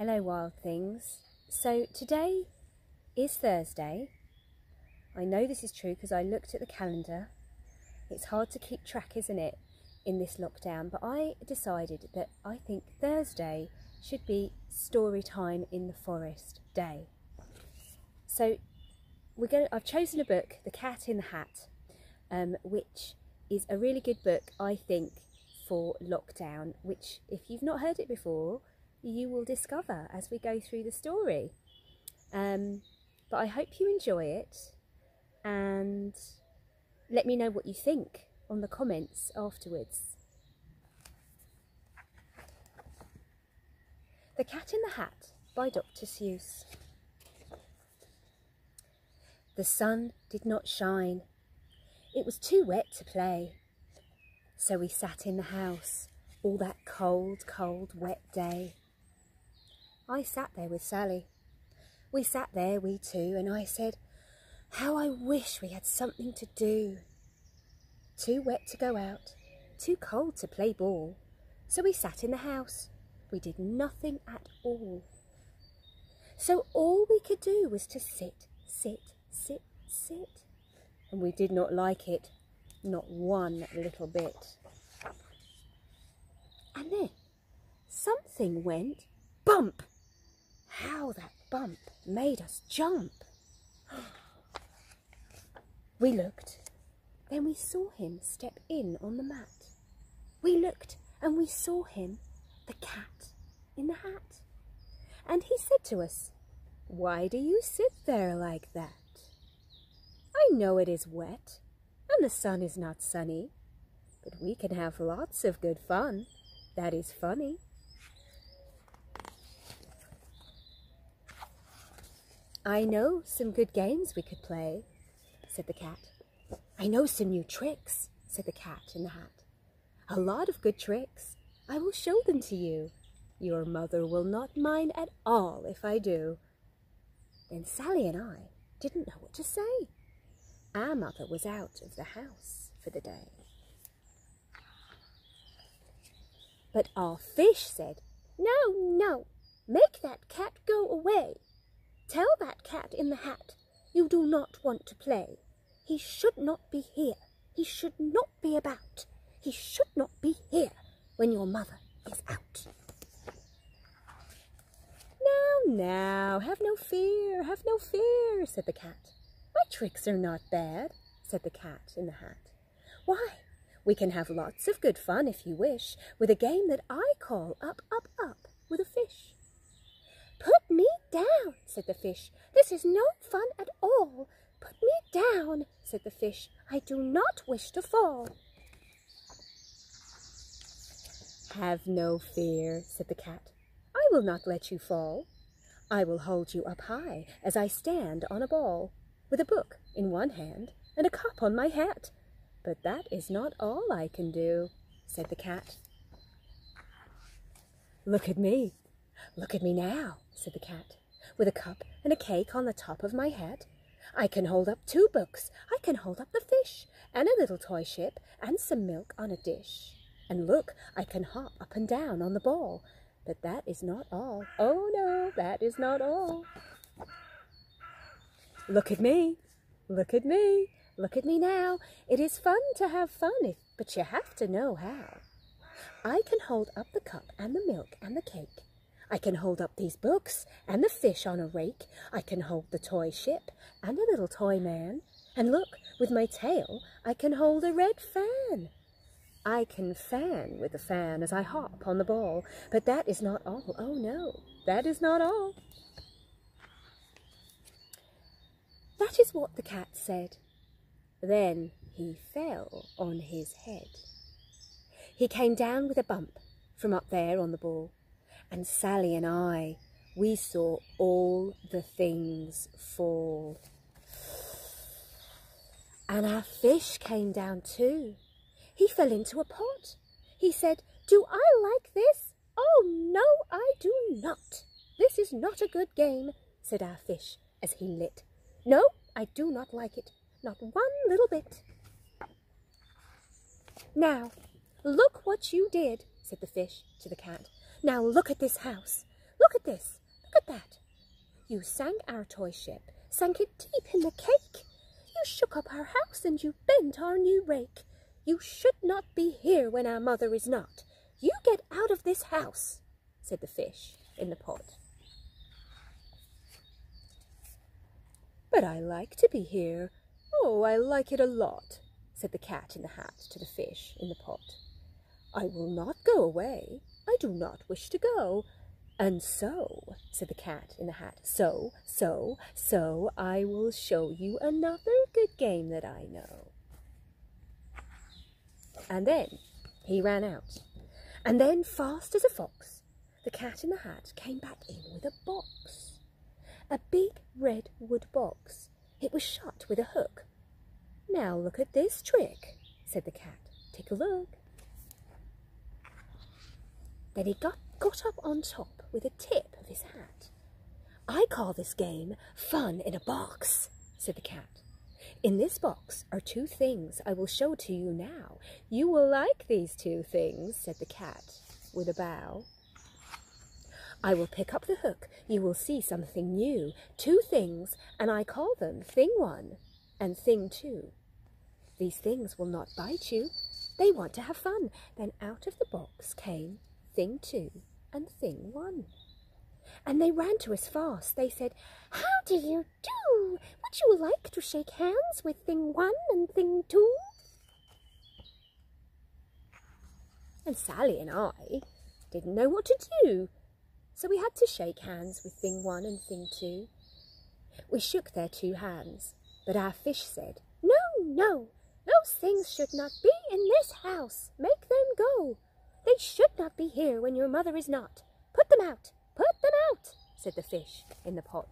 Hello wild things. So today is Thursday. I know this is true because I looked at the calendar. It's hard to keep track, isn't it, in this lockdown, but I decided that I think Thursday should be story time in the forest day. So I've chosen a book, The Cat in the Hat, which is a really good book, I think, for lockdown, which if you've not heard it before, you will discover as we go through the story. But I hope you enjoy it and let me know what you think on the comments afterwards. The Cat in the Hat by Dr. Suzy. The sun did not shine. It was too wet to play. So we sat in the house all that cold, cold, wet day. I sat there with Sally. We sat there, we two, and I said, how I wish we had something to do. Too wet to go out, too cold to play ball. So we sat in the house. We did nothing at all. So all we could do was to sit, sit, sit, sit. And we did not like it, not one little bit. And then something went bump. How that bump made us jump. We looked, then we saw him step in on the mat. We looked and we saw him, the cat in the hat. And he said to us, why do you sit there like that? I know it is wet and the sun is not sunny, but we can have lots of good fun. That is funny. I know some good games we could play, said the cat. I know some new tricks, said the cat in the hat. A lot of good tricks. I will show them to you. Your mother will not mind at all if I do. Then Sally and I didn't know what to say. Our mother was out of the house for the day. But our fish said, no, no, make that cat go away. Tell that cat in the hat you do not want to play. He should not be here. He should not be about. He should not be here when your mother is out. Now, have no fear, said the cat. My tricks are not bad, said the cat in the hat. Why, we can have lots of good fun if you wish, with a game that I call Up, Up, Up with a fish. Put me down, said the fish. This is no fun at all. Put me down, said the fish. I do not wish to fall. Have no fear, said the cat. I will not let you fall. I will hold you up high as I stand on a ball, with a book in one hand and a cup on my hat. But that is not all I can do, said the cat. Look at me now, said the cat, with a cup and a cake on the top of my hat. I can hold up 2 books, I can hold up the fish, and a little toy ship, and some milk on a dish. And look, I can hop up and down on the ball. But that is not all. Oh no, that is not all. Look at me now. It is fun to have fun, but you have to know how. I can hold up the cup and the milk and the cake. I can hold up these books and the fish on a rake. I can hold the toy ship and a little toy man. And look, with my tail, I can hold a red fan. I can fan with the fan as I hop on the ball. But that is not all. Oh no, that is not all. That is what the cat said. Then he fell on his head. He came down with a bump from up there on the ball. And Sally and I, we saw all the things fall. And our fish came down too. He fell into a pot. He said, do I like this? Oh, no, I do not. This is not a good game, said our fish as he lit. No, I do not like it, not one little bit. Now, look what you did, said the fish to the cat. Now look at this house. Look look at this, look at that. You sank our toy ship, sank it deep in the cake. You shook up our house and you bent our new rake. You should not be here when our mother is not. You get out of this house, said the fish in the pot. But I like to be here. Oh, I like it a lot, said the cat in the hat to the fish in the pot. I will not go away. I do not wish to go. And so, said the cat in the hat, so, I will show you another good game that I know. And then he ran out. And then, fast as a fox, the cat in the hat came back in with a box. A big red wood box. It was shut with a hook. Now look at this trick, said the cat. Take a look. Then he got up on top with a tip of his hat. I call this game fun in a box, said the cat. In this box are two things I will show to you now. You will like these two things, said the cat with a bow. I will pick up the hook. You will see something new. Two things, and I call them Thing 1 and Thing 2. These things will not bite you. They want to have fun. Then out of the box came Thing 2 and Thing 1. And they ran to us fast. They said, "How do you do? Would you like to shake hands with Thing 1 and Thing 2? And Sally and I didn't know what to do. So we had to shake hands with Thing 1 and Thing 2. We shook their two hands, but our fish said, No, those things should not be in this house. Make them go. They should not be here when your mother is not. Put them out, said the fish in the pot.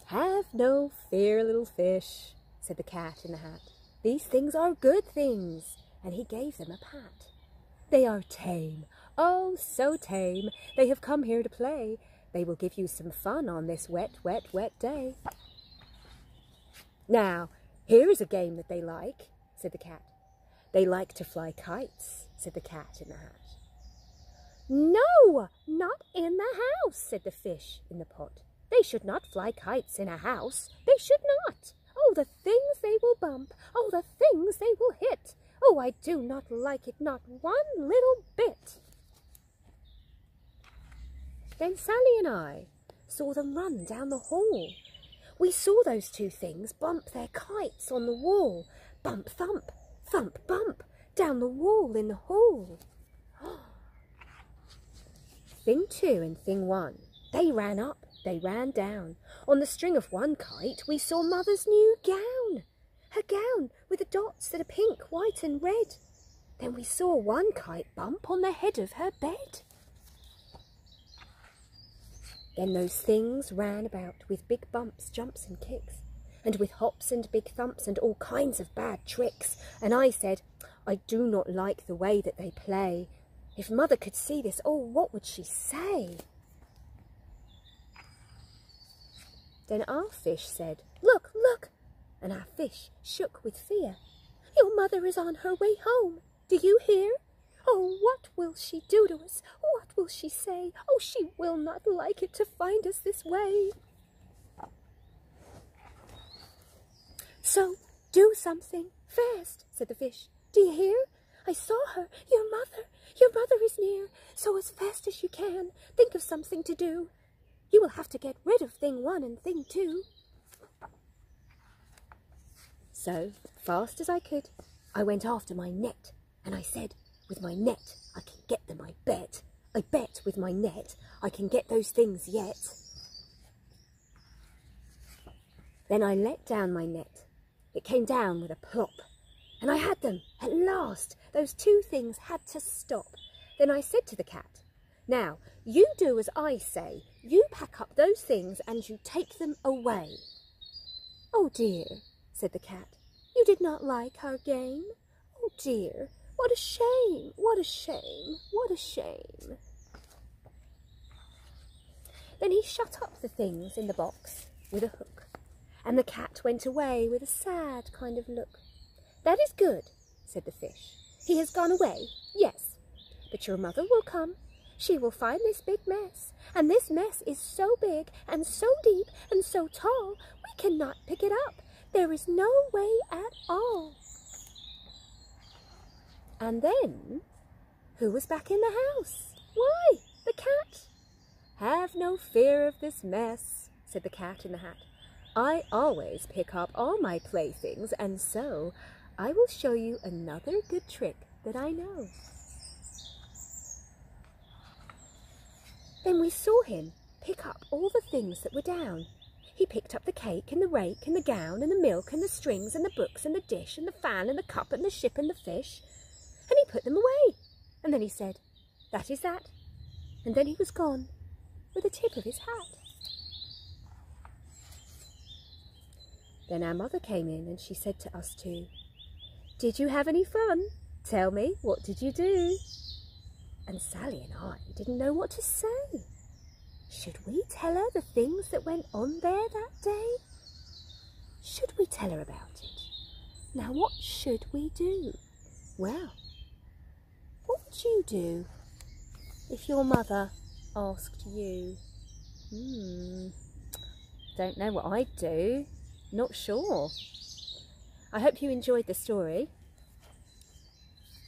Have no fear, little fish, said the cat in the hat. These things are good things, and he gave them a pat. They are tame. Oh, so tame. They have come here to play. They will give you some fun on this wet, wet, wet day. Now, here is a game that they like, said the cat. They like to fly kites, said the cat in the hat. No, not in the house, said the fish in the pot. They should not fly kites in a house. They should not. Oh, the things they will bump. Oh, the things they will hit. Oh, I do not like it, not one little bit. Then Sally and I saw them run down the hall. We saw those two things bump their kites on the wall. Bump, thump, thump, bump, down the wall in the hall. Thing 2 and Thing 1, they ran up, they ran down. On the string of one kite we saw Mother's new gown. Her gown with the dots that are pink, white and red. Then we saw one kite bump on the head of her bed. Then those things ran about with big bumps, jumps and kicks, and with hops and big thumps and all kinds of bad tricks. And I said, I do not like the way that they play. If Mother could see this, oh, what would she say? Then our fish said, Look, look, and our fish shook with fear. Your mother is on her way home. Do you hear? Oh, what will she do to us? What will she say? Oh, she will not like it to find us this way. So, do something fast, said the fish. Do you hear? I saw her. Your mother is near. So as fast as you can, think of something to do. You will have to get rid of Thing 1 and Thing 2. So, fast as I could, I went after my net, and I said, with my net, I can get them, I bet. I bet with my net, I can get those things yet. Then I let down my net. It came down with a plop, and I had them, at last. Those two things had to stop. Then I said to the cat, Now, you do as I say. You pack up those things and you take them away. Oh dear, said the cat, you did not like our game? Oh dear, what a shame, what a shame, what a shame. Then he shut up the things in the box with a hook, and the cat went away with a sad kind of look. That is good, said the fish. He has gone away, yes, but your mother will come. she will find this big mess. And this mess is so big and so deep and so tall, we cannot pick it up. There is no way at all. And then, who was back in the house? Why, the cat. Have no fear of this mess, said the Cat in the Hat. I always pick up all my playthings, and so I will show you another good trick that I know. Then we saw him pick up all the things that were down. He picked up the cake and the rake and the gown and the milk and the strings and the books and the dish and the fan and the cup and the ship and the fish, and he put them away. And then he said, "That is that." And then he was gone with the tip of his hat. Then our mother came in and she said to us two, "Did you have any fun? Tell me, what did you do?" And Sally and I didn't know what to say. Should we tell her the things that went on there that day? Should we tell her about it? Now what should we do? Well, what would you do if your mother asked you? Don't know what I'd do. Not sure. I hope you enjoyed the story.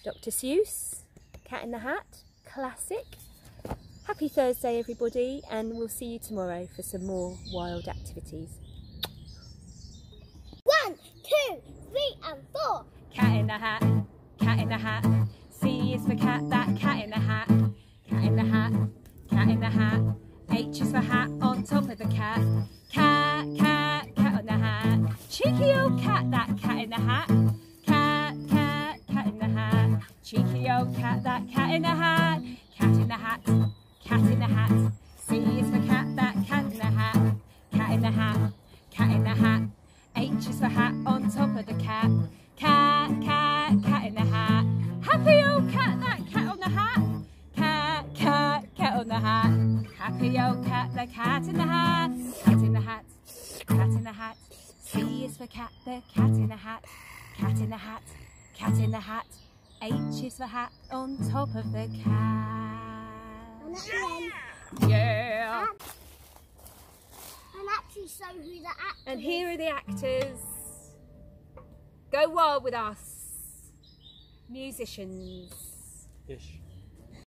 Dr. Seuss, Cat in the Hat, classic. Happy Thursday everybody, and we'll see you tomorrow for some more wild activities. 1, 2, 3 and 4. Cat in the hat, cat in the hat. C is for cat, that cat in the hat. Cat in the hat, cat in the hat. H is for hat on top of the cat. Cat, cat, cat on the hat. Cheeky old cat, that cat in the hat. Cat, cat, cat in the hat. Cheeky old cat, that cat in the hat. Cat in the hat, cat in the hat. C is for cat, that cat in the hat. Cat in the hat, cat in the hat. H is for hat on top of the cat. Cat, cat, cat in the hat. Happy old cat, that cat on the hat. Cat, cat, cat on the hat. Happy old cat, the cat in the hat. Cat in the hat, cat in the hat. C is for cat, the cat in the hat. Cat in the hat, cat in the hat. H is for hat on top of the cat. Yeah. And actually show who the actor And here are the actors. Go wild with us. Musicians. Ish.